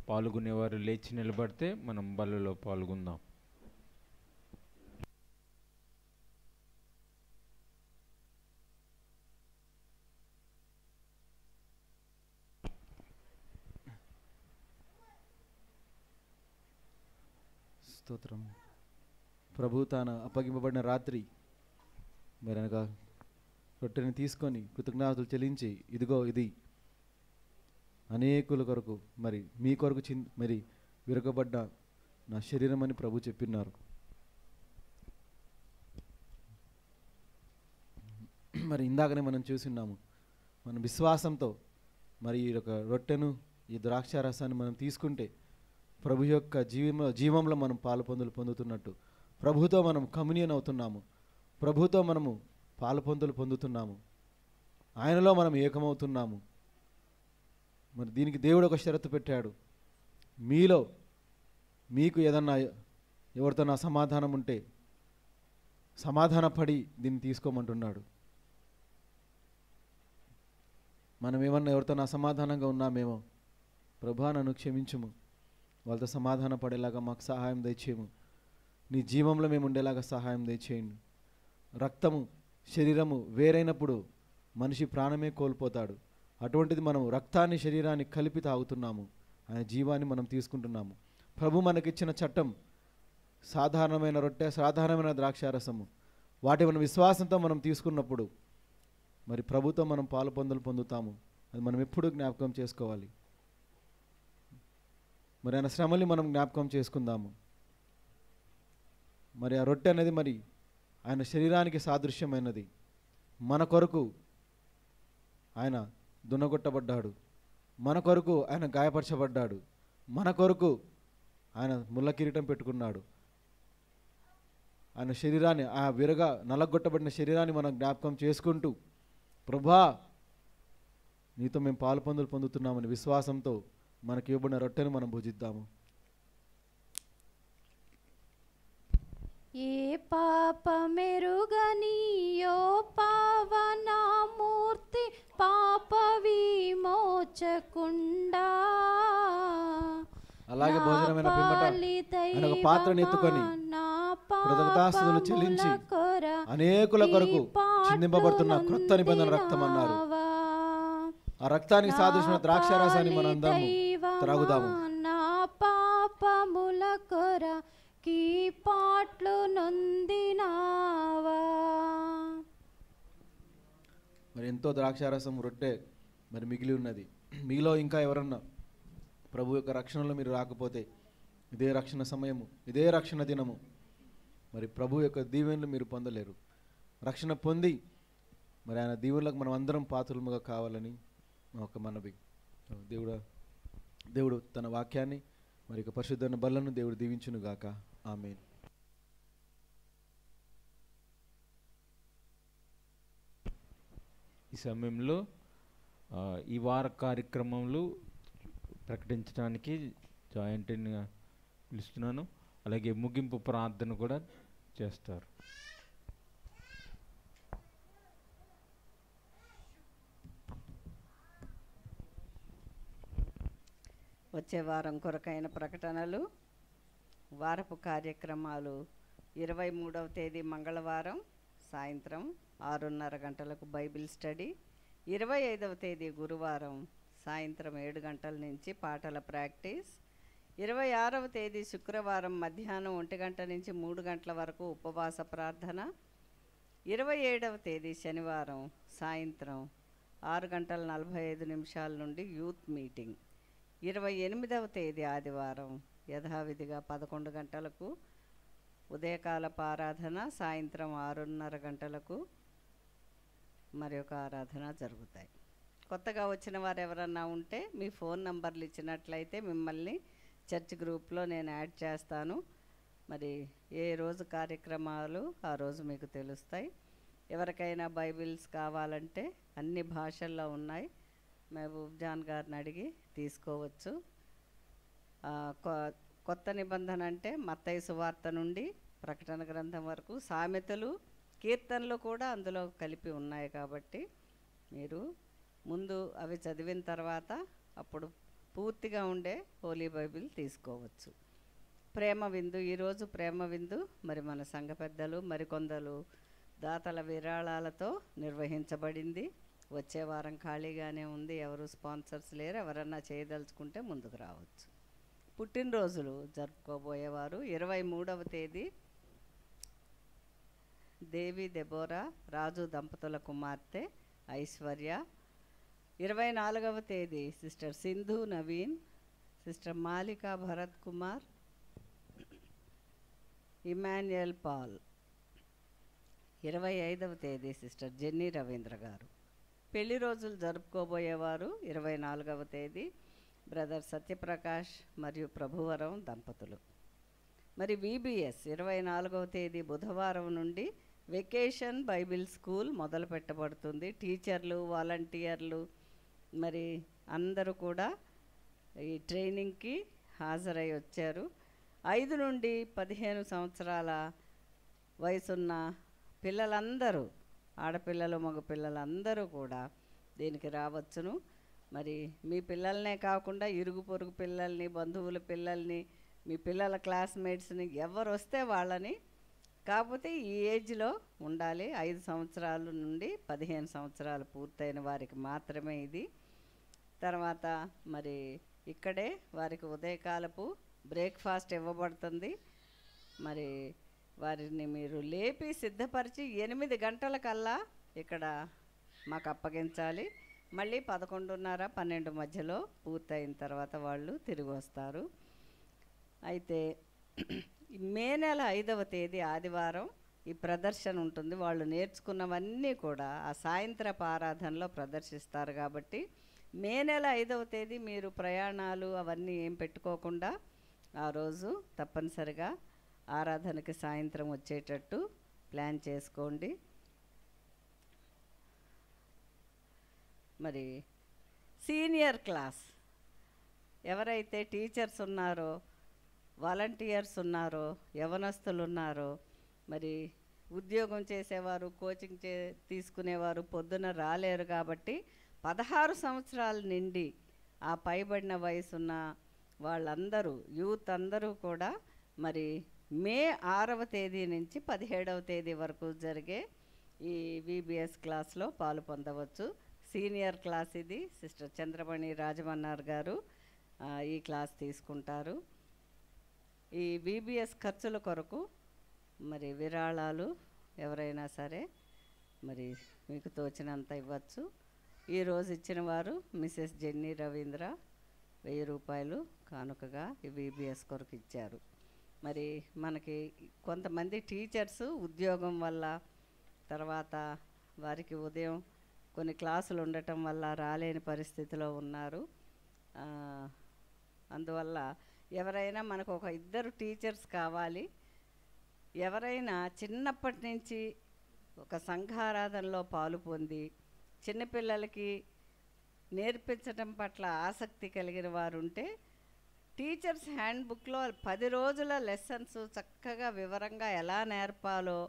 పాల్గొనేవారు లేచి నిలబడితే మనం బలలో పాల్గొందాం. స్తోత్రం. ప్రభు తాను అప్పగింపబడిన రాత్రి మరి అనగా రొట్టెని తీసుకొని కృతజ్ఞతలు చెల్లించి ఇదిగో ఇది అనేకుల కొరకు మరి మీ కొరకు మరి విరగబడ్డ నా శరీరం అని ప్రభు చెప్పినారు. మరి ఇందాకనే మనం చూసిన్నాము, మన విశ్వాసంతో మరి ఈ యొక్క రొట్టెను ఈ ద్రాక్షారసాన్ని మనం తీసుకుంటే ప్రభు యొక్క జీవంలో మనం పాలు పొందుతున్నట్టు ప్రభుతో మనం కమ్యూనియన్ అవుతున్నాము, ప్రభుతో మనము పాలు పొందుతున్నాము, ఆయనలో మనం ఏకమవుతున్నాము. మరి దీనికి దేవుడు ఒక షరతు పెట్టాడు, మీకు ఏదన్నా ఎవరితో నా సమాధానం ఉంటే సమాధానపడి దీన్ని తీసుకోమంటున్నాడు. మనం ఏమన్నా ఎవరితో నా సమాధానంగా ఉన్నామేమో, ప్రభువా నన్ను క్షమించుము, వాళ్ళతో సమాధాన పడేలాగా మాకు సహాయం దయచేయము, నీ జీవంలో మేము ఉండేలాగా సహాయం దయచేయండి. రక్తము శరీరము వేరైనప్పుడు మనిషి ప్రాణమే కోల్పోతాడు. అటువంటిది మనం రక్తాన్ని శరీరాన్ని కలిపి తాగుతున్నాము, ఆయన జీవాన్ని మనం తీసుకుంటున్నాము. ప్రభు మనకిచ్చిన చట్టం సాధారణమైన రొట్టె, సాధారణమైన ద్రాక్షారసము, వాటి మన విశ్వాసంతో మనం తీసుకున్నప్పుడు మరి ప్రభుతో మనం పాలు పొందుతాము. అది మనం ఎప్పుడూ జ్ఞాపకం చేసుకోవాలి. మరి ఆయన శ్రమల్ని మనం జ్ఞాపకం చేసుకుందాము. మరి ఆ రొట్టె అనేది మరి ఆయన శరీరానికి సాదృశ్యమైనది. మన కొరకు ఆయన దున్నగొట్టబడ్డాడు, మన కొరకు ఆయన గాయపరచబడ్డాడు, మన కొరకు ఆయన ముళ్ళ కిరీటం పెట్టుకున్నాడు. ఆయన శరీరాన్ని, ఆ నలగొట్టబడిన శరీరాన్ని మనం జ్ఞాపకం చేసుకుంటూ ప్రభా నీతో మేము పాలు పొందుతున్నామని విశ్వాసంతో మనకి ఇవ్వబడిన రొట్టెను మనం భుజిద్దాము. ఏ పాపమెరుగని యో పావనామూర్తి పాప విమోచకుండా అలాగే భోజనమైన పిమ్మట ఆయన ఒక పాత్రను ఎత్తుకొని కృతజ్ఞతాస్తుతులు చెల్లించి అనేకుల కొరకు చిందింపబడుతున్న క్రొత్త నిబంధన రక్తం అన్నారు. ఆ రక్తానికి సాదృశ్యమైన ద్రాక్షారసాన్ని మనం అందరము త్రాగుదాము. నా పాపముల కొరకి పాట్లు నొందినావా. మరి ఎంతో ద్రాక్షారసం రొట్టె మరి మిగిలి ఉన్నది. మీలో ఇంకా ఎవరన్నా ప్రభు యొక్క రక్షణలో మీరు రాకపోతే, ఇదే రక్షణ సమయము, ఇదే రక్షణ దినము, మరి ప్రభు యొక్క దీవెనలు మీరు పొందలేరు. రక్షణ పొంది మరి ఆయన దీవెనలకు మనం అందరం పాత్రలుగా కావాలని ఒక మనవి. దేవుడు తన వాక్యాన్ని మరి యొక్క పరిశుద్ధమైన బలను దేవుడు దీవించును గాక. ఆమేన్. ఈ సమయంలో ఈ వార కార్యక్రమంలో ప్రకటించడానికి జాయింట్గా పిలుస్తున్నాను. అలాగే ముగింపు ప్రార్థన కూడా చేస్తారు. వచ్చే వారం కొరకైన ప్రకటనలు, వారపు కార్యక్రమాలు 23వ తేదీ మంగళవారం సాయంత్రం 6:30 గంటలకు బైబిల్ స్టడీ, 25వ తేదీ గురువారం సాయంత్రం 7 గంటల నుంచి పాటల ప్రాక్టీస్, 26వ తేదీ శుక్రవారం మధ్యాహ్నం 1 గంట నుంచి 3 గంటల వరకు ఉపవాస ప్రార్థన, 27వ తేదీ శనివారం సాయంత్రం 6:45 నుండి యూత్ మీటింగ్, 28వ తేదీ ఆదివారం యథావిధిగా 11 గంటలకు ఉదయకాలపు ఆరాధన, సాయంత్రం 6:30 గంటలకు మరి ఒక ఆరాధన జరుగుతాయి. కొత్తగా వచ్చిన వారు ఎవరన్నా ఉంటే మీ ఫోన్ నంబర్లు ఇచ్చినట్లయితే మిమ్మల్ని చర్చ్ గ్రూప్లో నేను యాడ్ చేస్తాను. మరి ఏ రోజు కార్యక్రమాలు ఆ రోజు మీకు తెలుస్తాయి. ఎవరికైనా బైబిల్స్ కావాలంటే అన్ని భాషల్లో ఉన్నాయి, మహబూబ్ జాన్ గారిని అడిగి తీసుకోవచ్చు. కొత్త నిబంధన అంటే మత్తయి సువార్త నుండి ప్రకటన గ్రంథం వరకు, సామెతలు, కీర్తనలు కూడా అందులో కలిపి ఉన్నాయి. కాబట్టి మీరు ముందు అవి చదివిన తర్వాత అప్పుడు పూర్తిగా ఉండే హోలీ బైబిల్ తీసుకోవచ్చు. ప్రేమ విందు, ఈరోజు ప్రేమ విందు మరి మన సంఘ పెద్దలు మరికొందరు దాతల విరాళాలతో నిర్వహించబడింది. వచ్చే వారం ఖాళీగానే ఉంది, ఎవరు స్పాన్సర్స్ లేరు. ఎవరన్నా చేయదలుచుకుంటే ముందుకు రావచ్చు. పుట్టినరోజులు జరుపుకోబోయేవారు 23వ తేదీ దేవి దెబోరా రాజు దంపతుల కుమార్తె ఐశ్వర్య. 24వ తేదీ సిస్టర్ సింధు నవీన్, సిస్టర్ మాలికా భరత్ కుమార్, ఇమాన్యుయల్ పాల్. 25వ తేదీ సిస్టర్ జెన్నీ రవీంద్ర గారు. పెళ్లి రోజులు జరుపుకోబోయేవారు 24వ తేదీ బ్రదర్ సత్యప్రకాష్ మరియు ప్రభువరం దంపతులు. మరి VBS 24వ తేదీ బుధవారం నుండి వెకేషన్ బైబిల్ స్కూల్ మొదలు పెట్టబడుతుంది. టీచర్లు, వాలంటీర్లు మరి అందరూ కూడా ఈ ట్రైనింగ్కి హాజరై వచ్చారు. 5 నుండి 15 సంవత్సరాల వయసున్న పిల్లలందరూ, ఆడపిల్లలు మగపిల్లలందరూ కూడా దీనికి రావచ్చును. మరి మీ పిల్లలనే కాకుండా ఇరుగు పొరుగు పిల్లల్ని, బంధువుల పిల్లల్ని, మీ పిల్లల క్లాస్మేట్స్ని ఎవరు వస్తే వాళ్ళని, కాకపోతే ఈ ఏజ్లో ఉండాలి. 5 సంవత్సరాల నుండి 15 సంవత్సరాలు పూర్తయిన వారికి మాత్రమే ఇది. తర్వాత మరి ఇక్కడే వారికి ఉదయకాలపు బ్రేక్ఫాస్ట్ ఇవ్వబడుతుంది. మరి వారిని మీరు లేపి సిద్ధపరిచి 8 గంటలకల్లా ఇక్కడ మాకు అప్పగించాలి. మళ్ళీ 11:30, 12 మధ్యలో పూర్తయిన తర్వాత వాళ్ళు తిరిగి వస్తారు. అయితే మే నెల 5వ తేదీ ఆదివారం ఈ ప్రదర్శన ఉంటుంది. వాళ్ళు నేర్చుకున్నవన్నీ కూడా ఆ సాయంత్రపు ఆరాధనలో ప్రదర్శిస్తారు. కాబట్టి మే నెల 5వ తేదీ మీరు ప్రయాణాలు అవన్నీ ఏం పెట్టుకోకుండా ఆ రోజు తప్పనిసరిగా ఆరాధనకి సాయంత్రం వచ్చేటట్టు ప్లాన్ చేసుకోండి. మరి సీనియర్ క్లాస్ ఎవరైతే టీచర్స్ ఉన్నారో, వాలంటీర్స్ ఉన్నారో, యవనస్తులు ఉన్నారో, మరి ఉద్యోగం చేసేవారు, కోచింగ్ తీసుకునేవారు పొద్దున రాలేరు. కాబట్టి 16 సంవత్సరాల నుండి ఆ పైబడిన వయసున్న వాళ్ళందరూ, యూత్ అందరూ కూడా మరి మే 6వ తేదీ నుంచి 17వ తేదీ వరకు జరిగే ఈ VBS క్లాస్లో పాలు పొందవచ్చు. సీనియర్ క్లాస్ ఇది. సిస్టర్ చంద్రమణి రాజమన్నార్ గారు ఈ క్లాస్ తీసుకుంటారు. ఈ VBS ఖర్చుల కొరకు మరి విరాళాలు ఎవరైనా సరే మరి మీకు తోచినంత ఇవ్వచ్చు. ఈరోజు ఇచ్చిన వారు మిసెస్ జెన్నీ రవీంద్ర 1000 రూపాయలు కానుకగా ఈ VBS కొరకు ఇచ్చారు. మరి మనకి కొంతమంది టీచర్స్ ఉద్యోగం వల్ల, తర్వాత వారికి ఉదయం కొన్ని క్లాసులు ఉండటం వల్ల రాలేని పరిస్థితిలో ఉన్నారు. అందువల్ల ఎవరైనా మనకు ఒక 2 టీచర్స్ కావాలి. ఎవరైనా చిన్నప్పటి నుంచి ఒక సంఘారాధనలో పాలు పొంది చిన్నపిల్లలకి నేర్పించడం పట్ల ఆసక్తి కలిగిన వారు ఉంటే టీచర్స్ హ్యాండ్ బుక్లో 10 రోజుల లెసన్స్ చక్కగా వివరంగా ఎలా నేర్పాలో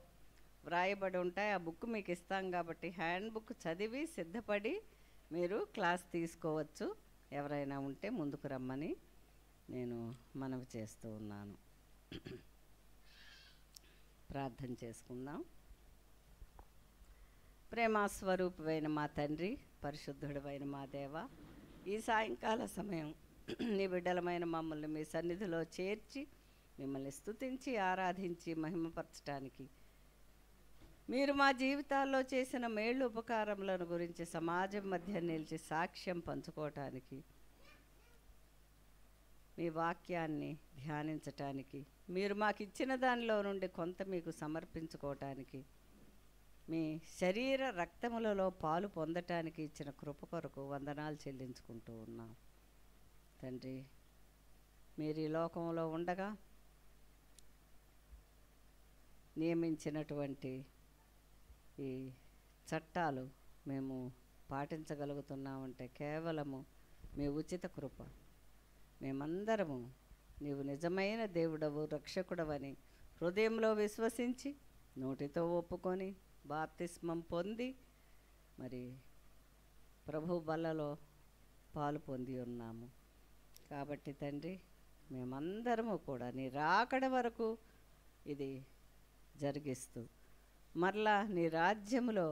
వ్రాయబడి ఉంటాయి. ఆ బుక్ మీకు ఇస్తాం కాబట్టి హ్యాండ్ బుక్ చదివి సిద్ధపడి మీరు క్లాస్ తీసుకోవచ్చు. ఎవరైనా ఉంటే ముందుకు రమ్మని నేను మనవి చేస్తూ ఉన్నాను. ప్రార్థన చేసుకుందాం. ప్రేమాస్వరూపమైన మా తండ్రి, పరిశుద్ధుడైన మా దేవ, ఈ సాయంకాల సమయం నీ బిడ్డలమైన మమ్మల్ని మీ సన్నిధిలో చేర్చి మిమ్మల్ని స్తుతించి ఆరాధించి మహిమపరచడానికి, మీరు మా జీవితాల్లో చేసిన మేళ్ళు ఉపకారములను గురించి సమాజం మధ్య నిలిచి సాక్ష్యం పంచుకోవటానికి, మీ వాక్యాన్ని ధ్యానించటానికి, మీరు మాకు ఇచ్చిన దానిలో నుండి కొంత మీకు సమర్పించుకోవటానికి, మీ శరీర రక్తములలో పాలు పొందటానికి ఇచ్చిన కృప కొరకు వందనాలు చెల్లించుకుంటూ ఉన్నాం తండ్రి. మీరు ఈ లోకంలో ఉండగా నియమించినటువంటి ఈ చట్టాలు మేము పాటించగలుగుతున్నామంటే కేవలము మీ ఉచిత కృప. మేమందరము నీవు నిజమైన దేవుడవు, రక్షకుడవని హృదయంలో విశ్వసించి నోటితో ఒప్పుకొని బాప్తిస్మం పొంది మరి ప్రభు బల్లలో పాలు పొంది ఉన్నాము. కాబట్టి తండ్రి, మేమందరము కూడా నీ రాకడ వరకు ఇది జరిగిస్తూ మరలా నీ రాజ్యములో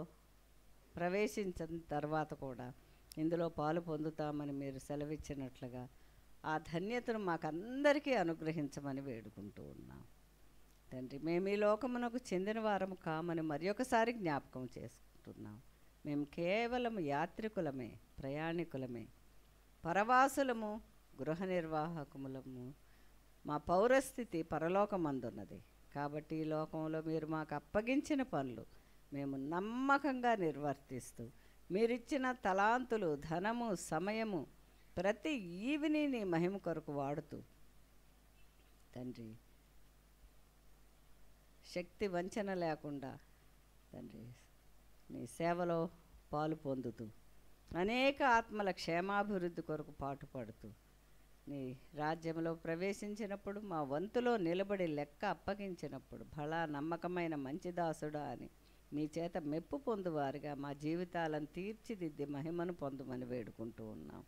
ప్రవేశించిన తర్వాత కూడా ఇందులో పాలు పొందుతామని మీరు సెలవిచ్చినట్లుగా ఆ ధన్యతను మాకందరికీ అనుగ్రహించమని వేడుకుంటూ ఉన్నాం. తండ్రి, మేము ఈ లోకమునకు చెందిన వారము కామని మరి ఒకసారి జ్ఞాపకం చేసుకుంటున్నాం. మేము కేవలం యాత్రికులమే, ప్రయాణికులమే, పరవాసులము, గృహ నిర్వాహకములము. మా పౌరస్థితి పరలోకమందున్నది. కాబట్టి ఈ లోకంలో మీరు మాకు అప్పగించిన పనులు మేము నమ్మకంగా నిర్వర్తిస్తూ, మీరిచ్చిన తలాంతులు, ధనము, సమయము ప్రతి ఈవిని నీ మహిమ కొరకు వాడుతూ తండ్రి, శక్తి వంచన లేకుండా తండ్రి నీ సేవలో పాలు పొందుతూ, అనేక ఆత్మల క్షేమాభివృద్ధి కొరకు పాటుపడుతూ, నీ రాజ్యంలో ప్రవేశించినప్పుడు మా వంతులో నిలబడి లెక్క అప్పగించినప్పుడు బలా నమ్మకమైన మంచి దాసుడా అని మీ చేత మెప్పు పొందువారుగా మా జీవితాలను తీర్చిదిద్ది మహిమను పొందమని వేడుకుంటూ ఉన్నాం.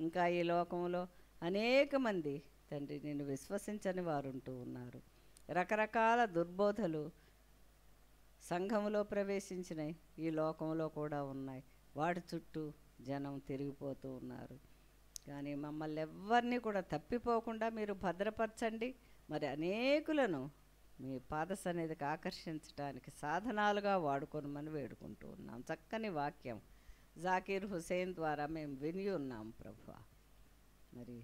ఇంకా ఈ లోకంలో అనేక మంది తండ్రి నిన్ను విశ్వసించని వారు ఉంటూ ఉన్నారు. రకరకాల దుర్బోధలు సంఘములో ప్రవేశించినాయి, ఈ లోకంలో కూడా ఉన్నాయి. వాటి చుట్టూ జనం తిరిగిపోతూ ఉన్నారు. కానీ మమ్మల్ని ఎవ్వరినీ కూడా తప్పిపోకుండా మీరు భద్రపరచండి. మరి అనేకులను మీ పాద సన్నిధికి ఆకర్షించడానికి సాధనాలుగా వాడుకోనమని వేడుకుంటూ ఉన్నాం. చక్కని వాక్యం జాకీర్ హుసేన్ ద్వారా మేము విని ఉన్నాం ప్రభువా. మరి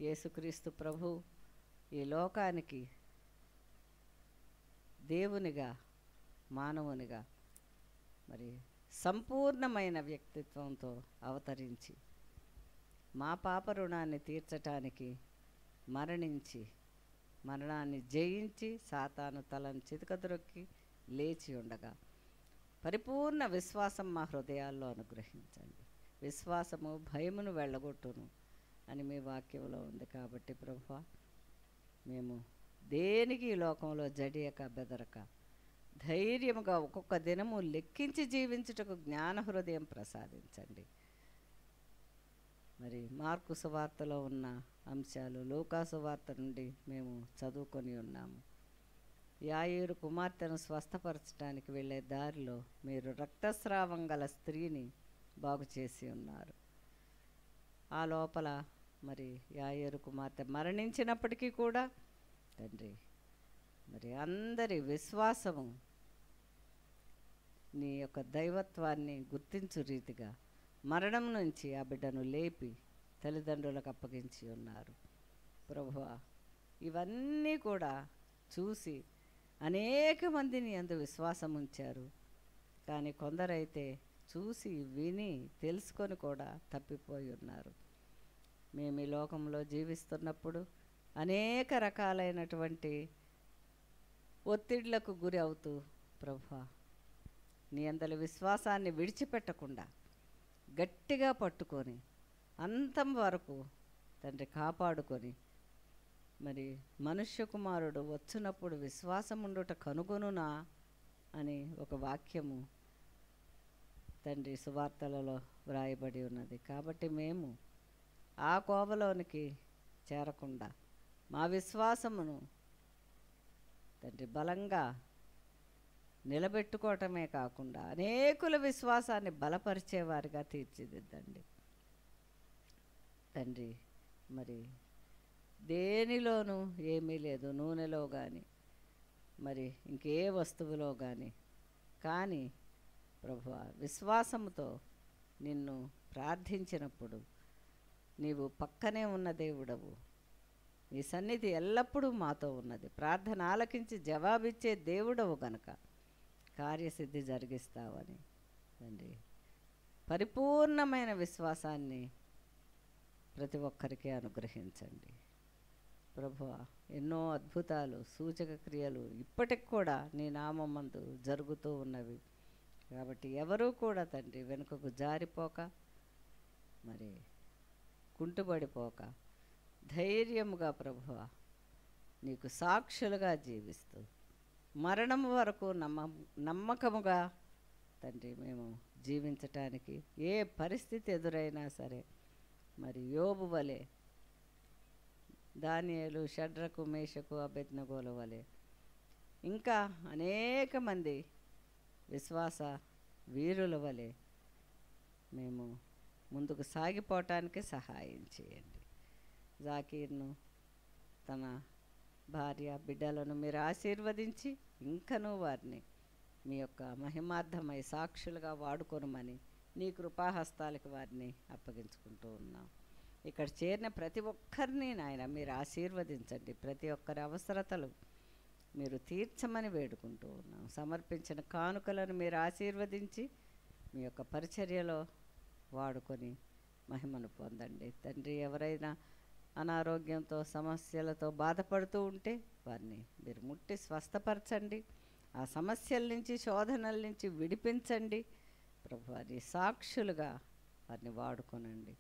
యేసుక్రీస్తు ప్రభు ఈ లోకానికి దేవునిగా, మానవునిగా మరి సంపూర్ణమైన వ్యక్తిత్వంతో అవతరించి మా పాప రుణాన్ని తీర్చటానికి మరణించి, మరణాన్ని జయించి సాతాను తలను చితకద్రొక్కి లేచి ఉండగా పరిపూర్ణ విశ్వాసం మా హృదయాల్లో అనుగ్రహించండి. విశ్వాసము భయమును వెళ్ళగొట్టును అని మీ వాక్యంలో ఉంది. కాబట్టి ప్రభువా, మేము దేనికి ఈ లోకంలో జడియక బెదరక ధైర్యముగా ఒక్కొక్క దినము లెక్కించి జీవించుటకు జ్ఞాన హృదయం ప్రసాదించండి. మరి మార్కు సువార్తలో ఉన్న అంశాలు లూకా సువార్త నుండి మేము చదువుకొని ఉన్నాము. యాయీరు కుమార్తెను స్వస్థపరచడానికి వెళ్ళే దారిలో మీరు రక్తస్రావం గల స్త్రీని బాగు చేసి ఉన్నారు. ఆ లోపల మరి యాయీరు కుమార్తె మరణించినప్పటికీ కూడా తండ్రి, మరి అందరి విశ్వాసము నీ యొక్క దైవత్వాన్ని గుర్తించు రీతిగా మరణం నుంచి ఆ బిడ్డను లేపి తల్లిదండ్రులకు అప్పగించి ఉన్నారు. ప్రభువా, ఇవన్నీ కూడా చూసి అనేక మందిని అందు విశ్వాసం ఉంచారు. కానీ కొందరైతే చూసి విని తెలుసుకొని కూడా తప్పిపోయి ఉన్నారు. మేము ఈ లోకంలో జీవిస్తున్నప్పుడు అనేక రకాలైనటువంటి ఒత్తిళ్లకు గురి అవుతూ ప్రభువా, నీ అందరి విశ్వాసాన్ని విడిచిపెట్టకుండా గట్టిగా పట్టుకొని అంతం వరకు తండ్రి కాపాడుకొని, మరి మనుష్య కుమారుడు వచ్చినప్పుడు విశ్వాసం ఉండుట కనుగొనునా అని ఒక వాక్యము తండ్రి సువార్తలలో వ్రాయబడి ఉన్నది. కాబట్టి మేము ఆ కోవలోనికి చేరకుండా మా విశ్వాసమును తండ్రి బలంగా నిలబెట్టుకోవటమే కాకుండా అనేకుల విశ్వాసాన్ని బలపరిచేవారిగా తీర్చిదిద్దండి తండ్రి. మరి దేనిలోనూ ఏమీ లేదు, నూనెలో కానీ మరి ఇంకే వస్తువులో కానీ ప్రభువా, విశ్వాసముతో నిన్ను ప్రార్థించినప్పుడు నీవు పక్కనే ఉన్న దేవుడవు. నీ సన్నిధి ఎల్లప్పుడూ మాతో ఉన్నది. ప్రార్థన ఆలకించి జవాబిచ్చే దేవుడవు గనక కార్యసిద్ధి జరిగిస్తావని తండ్రి, పరిపూర్ణమైన విశ్వాసాన్ని ప్రతి ఒక్కరికి అనుగ్రహించండి ప్రభువా. ఎన్నో అద్భుతాలు, సూచక క్రియలు ఇప్పటికి కూడా నీ నామమందు జరుగుతూ ఉన్నవి. కాబట్టి ఎవరూ కూడా తండ్రి వెనుకకు జారిపోక, మరి కుంటుబడిపోక ధైర్యముగా ప్రభువా నీకు సాక్షులుగా జీవిస్తూ మరణం వరకు నమ్మకముగా తండ్రి మేము జీవించటానికి ఏ పరిస్థితి ఎదురైనా సరే, మరి యోబు వలె, దానియేలు, షడ్రకు, మేషకు, అబేద్నెగోల వలె ఇంకా అనేక మంది విశ్వాస వీరుల వలె మేము ముందుకు సాగిపోవటానికి సహాయం చేయండి. జాకీర్ను తన భార్య బిడ్డలను మీరు ఆశీర్వదించి ఇంకనూ వారిని మీ యొక్క మహిమార్థమై సాక్షులుగా వాడుకొనమని నీ కృపాహస్తాలకు వారిని అప్పగించుకుంటూ ఉన్నాం. ఇక్కడ చేరిన ప్రతి ఒక్కరిని నాయన మీరు ఆశీర్వదించండి. ప్రతి ఒక్కరి అవసరతలు మీరు తీర్చమని వేడుకుంటూ ఉన్నాం. సమర్పించిన కానుకలను మీరు ఆశీర్వదించి మీ యొక్క పరిచర్యలో వాడుకొని మహిమను పొందండి. తండ్రి, ఎవరైనా అనారోగ్యంతో సమస్యలతో బాధపడుతూ ఉంటే వారిని మీరు ముట్టి స్వస్థపరచండి. ఆ సమస్యల నుంచి, శోధనల నుంచి విడిపించండి. ప్రభు, వారి సాక్షులుగా వారిని వాడుకోనండి.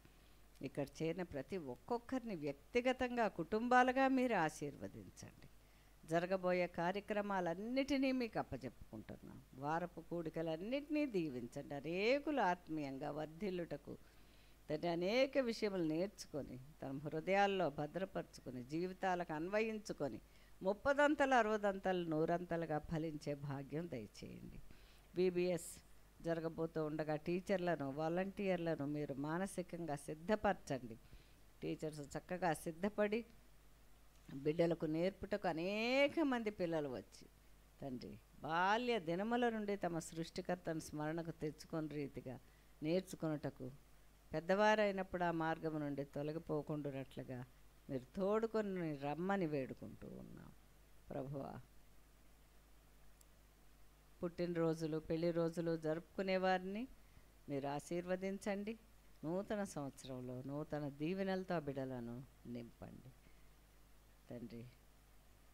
ఇక్కడ చేరిన ప్రతి ఒక్కొక్కరిని వ్యక్తిగతంగా, కుటుంబాలుగా మీరు ఆశీర్వదించండి. జరగబోయే కార్యక్రమాలన్నిటినీ మీకు అప్పచెప్పుకుంటున్నాం. వారపు కూడికలన్నిటినీ దీవించండి. అనేకులు ఆత్మీయంగా వర్ధిల్లుటకు తండ్రి అనేక విషయములు నేర్చుకొని తన హృదయాల్లో భద్రపరుచుకొని జీవితాలకు అన్వయించుకొని 30 60 100 ఫలించే భాగ్యం దయచేయండి. బీబీఎస్ జరగబోతూ ఉండగా టీచర్లను, వాలంటీర్లను మీరు మానసికంగా సిద్ధపరచండి. టీచర్స్ చక్కగా సిద్ధపడి బిడ్డలకు నేర్పుటకు అనేక మంది పిల్లలు వచ్చి తండ్రి బాల్య దినముల నుండి తమ సృష్టికర్తను స్మరణకు తెచ్చుకొని రీతిగా నేర్చుకొనుటకు పెద్దవారైనప్పుడు ఆ మార్గం నుండి తొలగిపోకుండానట్లుగా మీరు తోడుకొని రమ్మని వేడుకుంటూ ఉన్నాం. ప్రభువా, పుట్టినరోజులు, పెళ్లి రోజులు జరుపుకునే వారిని మీరు ఆశీర్వదించండి. నూతన సంవత్సరంలో నూతన దీవెనలతో బిడ్డలను నింపండి. తండ్రి,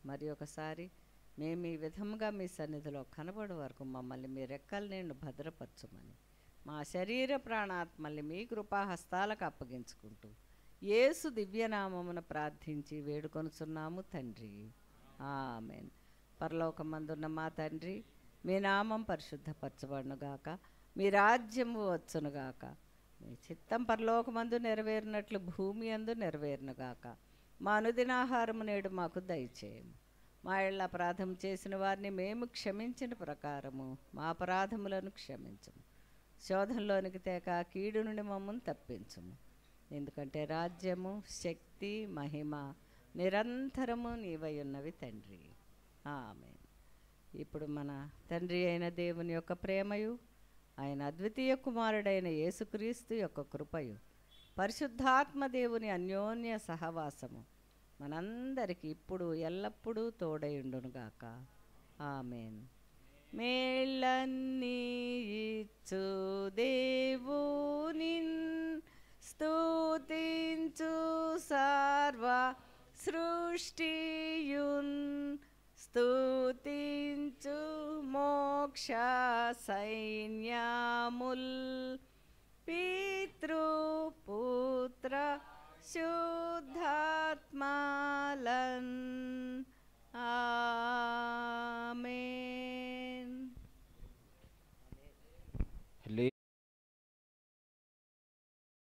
మరి ఒకసారి మేము ఈ విధముగా మీ సన్నిధిలో కనబడే వరకు మమ్మల్ని మీ రెక్కల నిండు భద్రపరచుమని మా శరీర ప్రాణాత్మల్ని మీ కృపాహస్తాలకు అప్పగించుకుంటూ యేసు దివ్యనామమున ప్రార్థించి వేడుకొనుచున్నాము తండ్రి, ఆమేన్. పరలోకమందున్న మా తండ్రి, మీ నామం పరిశుద్ధపరచబడునుగాక, మీ రాజ్యము వచ్చునుగాక, మీ చిత్తం పరలోకమందు నెరవేరినట్లు భూమి అందు నెరవేరునుగాక. మా అనుదినాహారము నేడు మాకు దయచేయము. మా ఇళ్ళ అపరాధం చేసిన వారిని మేము క్షమించిన ప్రకారము మా అపరాధములను క్షమించము. శోధనలోనికి తేక కీడు నుండి మమ్మల్ని తప్పించము. ఎందుకంటే రాజ్యము, శక్తి, మహిమ నిరంతరము నీవై ఉన్నవి తండ్రి, ఆమేన్. ఇప్పుడు మన తండ్రి అయిన దేవుని యొక్క ప్రేమయు, ఆయన అద్వితీయ కుమారుడైన యేసుక్రీస్తు యొక్క కృపయు, పరిశుద్ధాత్మ దేవుని అన్యోన్య సహవాసము మనందరికీ ఇప్పుడు ఎల్లప్పుడూ తోడైండునుగాక, ఆమేన్. మేళ్ళన్నీ ఇచ్చు దేవునిన్ స్తుతించు సర్వ సృష్టియున్ స్తుతించు మోక్ష సైన్యముల్ పితృ పుత్ర శుద్ధ